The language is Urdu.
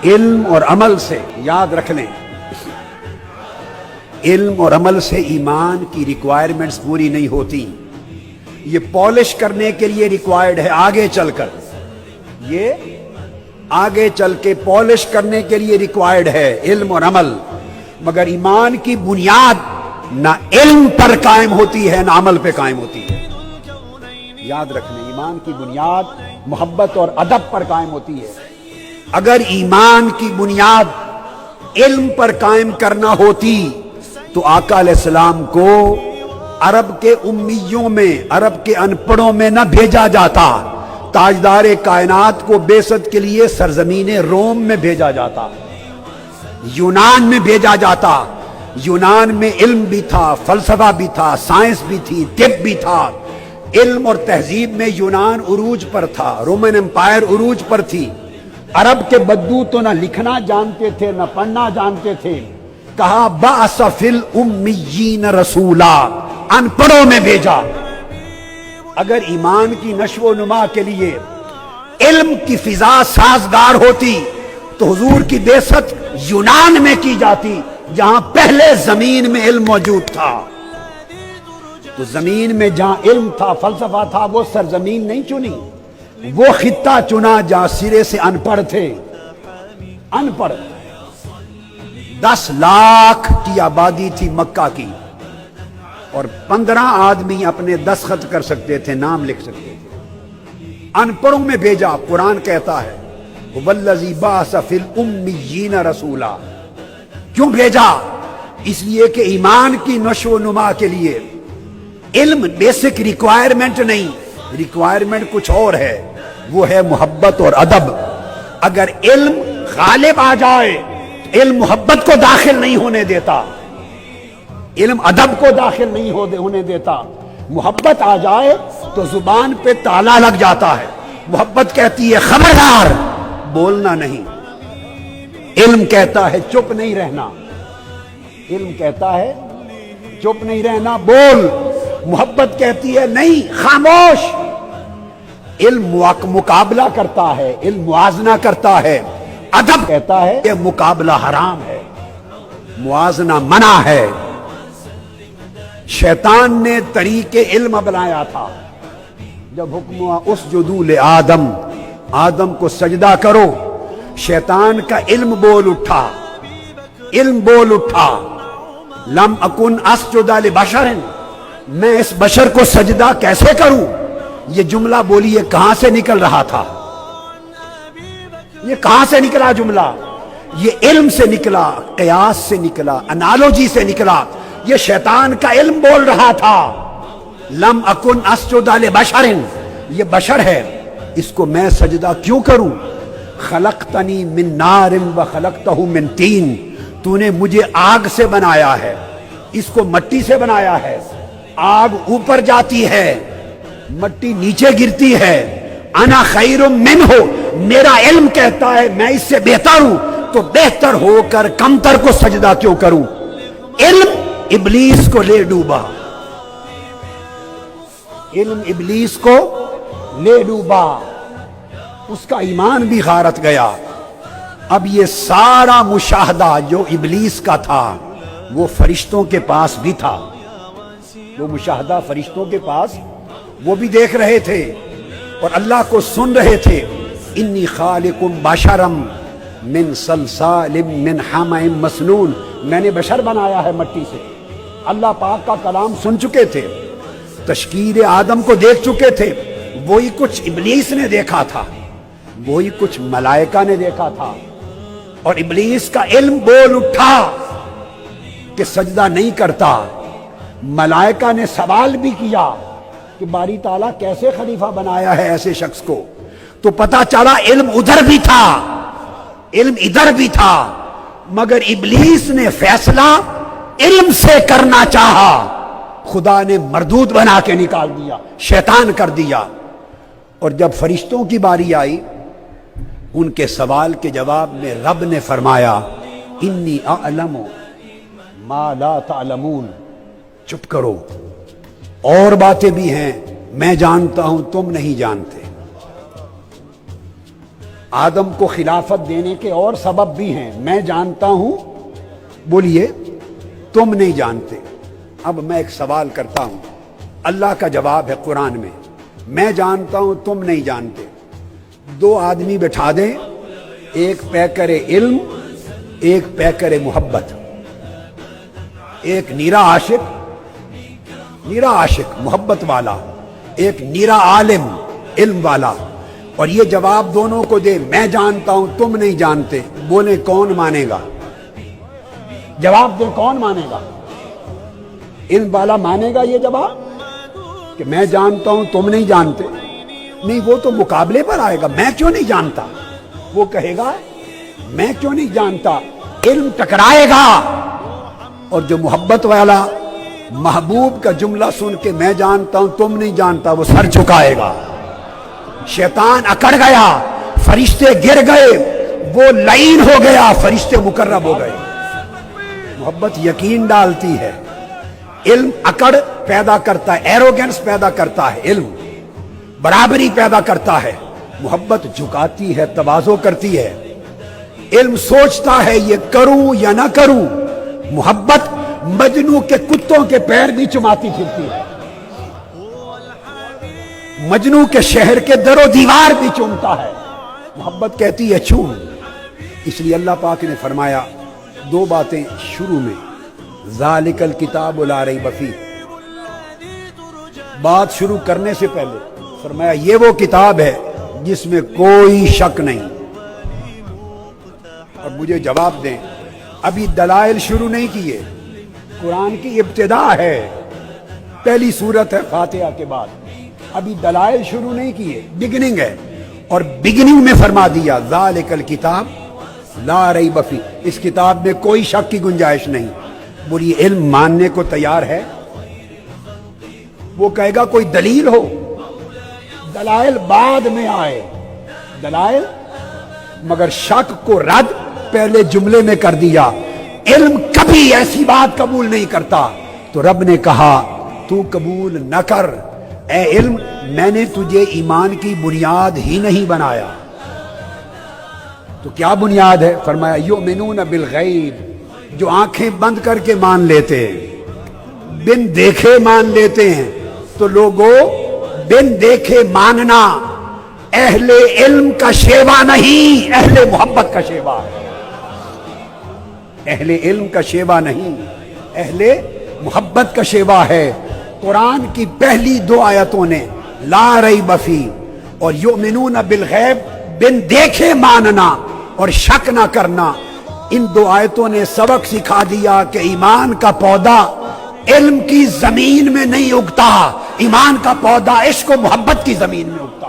علم اور عمل سے، یاد رکھ لیں، علم اور عمل سے ایمان کی ریکوائرمنٹس پوری نہیں ہوتی. یہ پالش کرنے کے لیے ریکوائرڈ ہے آگے چل کر، یہ آگے چل کے پالش کرنے کے لیے ریکوائرڈ ہے علم اور عمل. مگر ایمان کی بنیاد نہ علم پر قائم ہوتی ہے نہ عمل پہ قائم ہوتی ہے. یاد رکھنا، ایمان کی بنیاد محبت اور ادب پر قائم ہوتی ہے. اگر ایمان کی بنیاد علم پر قائم کرنا ہوتی تو آقا علیہ السلام کو عرب کے امیوں میں، عرب کے ان پڑھوں میں نہ بھیجا جاتا. تاجدار کائنات کو بعثت کے لیے سرزمین روم میں بھیجا جاتا، یونان میں بھیجا جاتا. یونان میں علم بھی تھا، فلسفہ بھی تھا، سائنس بھی تھی، طب بھی تھا. علم اور تہذیب میں یونان عروج پر تھا، رومن امپائر عروج پر تھی. عرب کے بدو تو نہ لکھنا جانتے تھے نہ پڑھنا جانتے تھے. کہا بعث فی الامیین رسولا، ان پڑھوں میں بھیجا. اگر ایمان کی نشو و نما کے لیے علم کی فضا سازگار ہوتی تو حضور کی بعثت یونان میں کی جاتی جہاں پہلے زمین میں علم موجود تھا. تو زمین میں جہاں علم تھا، فلسفہ تھا، وہ سرزمین نہیں چنی، وہ خطہ چنا جہاں سرے سے ان پڑھ تھے. ان پڑھ 10 لاکھ کی آبادی تھی مکہ کی، اور 15 آدمی اپنے دستخط کر سکتے تھے، نام لکھ سکتے تھے. ان پڑھوں میں بھیجا. قرآن کہتا ہے وَالَّذِي بَعَثَ فِي الْأُمِّيِّينَ رَسُولًا. کیوں بھیجا؟ اس لیے کہ ایمان کی نشو و نما کے لیے علم بیسک ریکوائرمنٹ نہیں، ریکوائرمنٹ کچھ اور ہے، وہ ہے محبت اور ادب. اگر علم غالب آ جائے، علم محبت کو داخل نہیں ہونے دیتا، علم ادب کو داخل نہیں ہونے دیتا. محبت آ جائے تو زبان پہ تالا لگ جاتا ہے. محبت کہتی ہے خبردار، بولنا نہیں. علم کہتا ہے چپ نہیں رہنا، علم کہتا ہے چپ نہیں رہنا، بول. محبت کہتی ہے نہیں، خاموش. علم مقابلہ کرتا ہے، علم موازنہ کرتا ہے. ادب کہتا ہے کہ مقابلہ حرام ہے، موازنہ منع ہے. شیطان نے طریق علم بنایا تھا. جب حکم ہوا اسجدوا لآدم، آدم کو سجدہ کرو، شیطان کا علم بول اٹھا، علم بول اٹھا. لم اکن اسجد لبشر، میں اس بشر کو سجدہ کیسے کروں؟ یہ جملہ بولیے کہاں سے نکل رہا تھا؟ یہ کہاں سے نکلا جملہ؟ یہ علم سے نکلا، قیاس سے نکلا، انالوجی سے نکلا. یہ شیطان کا علم بول رہا تھا. لم اکن اسجد لبشر، یہ بشر ہے، اس کو میں سجدہ کیوں کروں؟ خلقتنی من نار وخلقتہ من طین، تو نے مجھے آگ سے بنایا ہے، اس کو مٹی سے بنایا ہے. آگ اوپر جاتی ہے، مٹی نیچے گرتی ہے. انا خیر منہ، میرا علم کہتا ہے میں اس سے بہتر ہوں، تو بہتر ہو کر کمتر کو سجدہ کیوں کروں؟ علم ابلیس کو لے ڈوبا، علم ابلیس کو لے ڈوبا، اس کا ایمان بھی غارت گیا. اب یہ سارا مشاہدہ جو ابلیس کا تھا وہ فرشتوں کے پاس بھی تھا. وہ مشاہدہ فرشتوں کے پاس، وہ بھی دیکھ رہے تھے اور اللہ کو سن رہے تھے. انی خالق بشرم من صلصال من حمأ مسنون، میں نے بشر بنایا ہے مٹی سے. اللہ پاک کا کلام سن چکے تھے، تشکیل آدم کو دیکھ چکے تھے. وہی کچھ ابلیس نے دیکھا تھا، وہی کچھ ملائکہ نے دیکھا تھا. اور ابلیس کا علم بول اٹھا کہ سجدہ نہیں کرتا. ملائکہ نے سوال بھی کیا کہ باری تعالیٰ کیسے خلیفہ بنایا ہے ایسے شخص کو؟ تو پتا چلا علم ادھر بھی تھا، علم ادھر بھی تھا. مگر ابلیس نے فیصلہ علم سے کرنا چاہا، خدا نے مردود بنا کے نکال دیا، شیطان کر دیا. اور جب فرشتوں کی باری آئی، ان کے سوال کے جواب میں رب نے فرمایا انی اعلم ما لا تعلمون، چپ کرو، اور باتیں بھی ہیں میں جانتا ہوں تم نہیں جانتے. آدم کو خلافت دینے کے اور سبب بھی ہیں. میں جانتا ہوں, بولیے تم نہیں جانتے. اب میں ایک سوال کرتا ہوں, اللہ کا جواب ہے قرآن میں جانتا ہوں تم نہیں جانتے. دو آدمی بٹھا دیں, ایک پیکر علم, ایک پیکر محبت. ایک نیرا عاشق محبت والا, ایک نیرا عالم علم والا, اور یہ جواب دونوں کو دے میں جانتا ہوں تم نہیں جانتے. بولے کون مانے گا؟ جواب دے کون مانے گا؟ علم والا مانے گا یہ جواب کہ میں جانتا ہوں تم نہیں جانتے؟ نہیں, وہ تو مقابلے پر آئے گا. میں کیوں نہیں جانتا, وہ کہے گا میں کیوں نہیں جانتا. علم ٹکرائے گا, اور جو محبت والا محبوب کا جملہ سن کے میں جانتا ہوں تم نہیں جانتا, وہ سر جھکائے گا. شیطان اکڑ گیا, فرشتے گر گئے, وہ لعین ہو گیا, فرشتے مقرب ہو گئے. محبت یقین ڈالتی ہے, علم اکڑ پیدا کرتا ہے, ایروگنس پیدا کرتا ہے, علم برابری پیدا کرتا ہے. محبت جھکاتی ہے, تواضع کرتی ہے. علم سوچتا ہے یہ کروں یا نہ کروں, محبت مجنو کے کتوں کے پیر بھی چماتی پھرتی ہے, مجنو کے شہر کے در و دیوار بھی چومتا ہے. محبت کہتی ہے چوم. اس لیے اللہ پاک نے فرمایا دو باتیں شروع میں, ذالک الکتاب لا ریب فیہ. بات شروع کرنے سے پہلے فرمایا یہ وہ کتاب ہے جس میں کوئی شک نہیں. اور مجھے جواب دیں, ابھی دلائل شروع نہیں کیے, قرآن کی ابتدا ہے, پہلی سورت ہے فاتحہ کے بعد, ابھی دلائل شروع نہیں کیے, بگننگ ہے. اور بگننگ میں فرما دیا ذالک الکتاب لا ریب فیہ, اس کتاب میں کوئی شک کی گنجائش نہیں. بولیے علم ماننے کو تیار ہے؟ وہ کہے گا کوئی دلیل ہو. دلائل بعد میں آئے, دلائل, مگر شک کو رد پہلے جملے میں کر دیا. علم کبھی ایسی بات قبول نہیں کرتا. تو رب نے کہا تو قبول نہ کر اے علم, میں نے تجھے ایمان کی بنیاد ہی نہیں بنایا. تو کیا بنیاد ہے؟ فرمایا یؤمنون بالغیب, جو آنکھیں بند کر کے مان لیتے ہیں, بن دیکھے مان لیتے ہیں. تو لوگوں, بن دیکھے ماننا اہل علم کا شیوا نہیں, اہل محبت کا شیوا ہے. اہل علم کا شیوا نہیں, اہل محبت کا شیوا ہے. قرآن کی پہلی دو آیتوں نے لا ریب فیہ اور یؤمنون بالغیب, بن دیکھے ماننا اور شک نہ کرنا, ان دو آیتوں نے سبق سکھا دیا کہ ایمان کا پودا علم کی زمین میں نہیں اگتا, ایمان کا پودا عشق و محبت کی زمین میں اگتا.